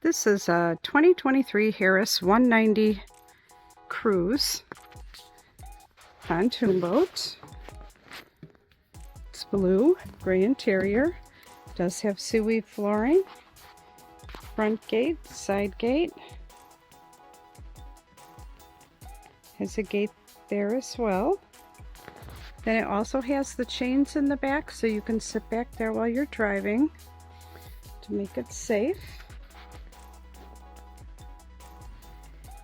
This is a 2023 Harris 190 Cruise pontoon boat. It's blue, gray interior. Does have seaweed flooring. Front gate, side gate. Has a gate there as well. Then it also has the chains in the back, so you can sit back there while you're driving to make it safe.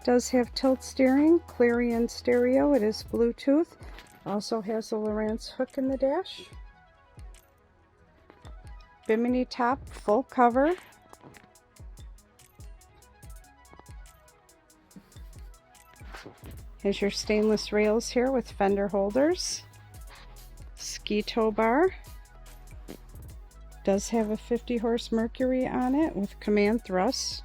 Does have tilt steering, Clarion stereo. It is Bluetooth. Also has a Lowrance hook in the dash. Bimini top, full cover. Has your stainless rails here with fender holders. Ski tow bar. Does have a 50 horse Mercury on it with command thrust.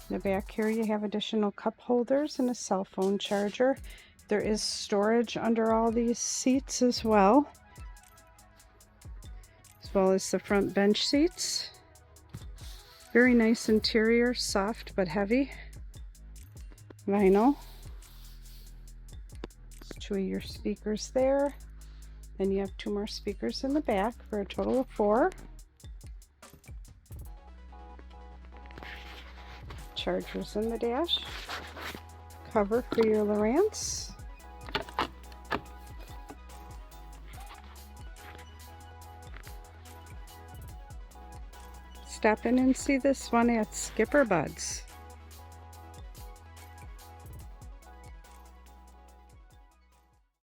In the back here you have additional cup holders and a cell phone charger. There is storage under all these seats as well as the front bench seats. Very nice interior, soft but heavy. Vinyl. Two of your speakers there. Then you have two more speakers in the back for a total of 4. Chargers in the dash. Cover for your Lowrance. Stop in and see this one at SkipperBud's.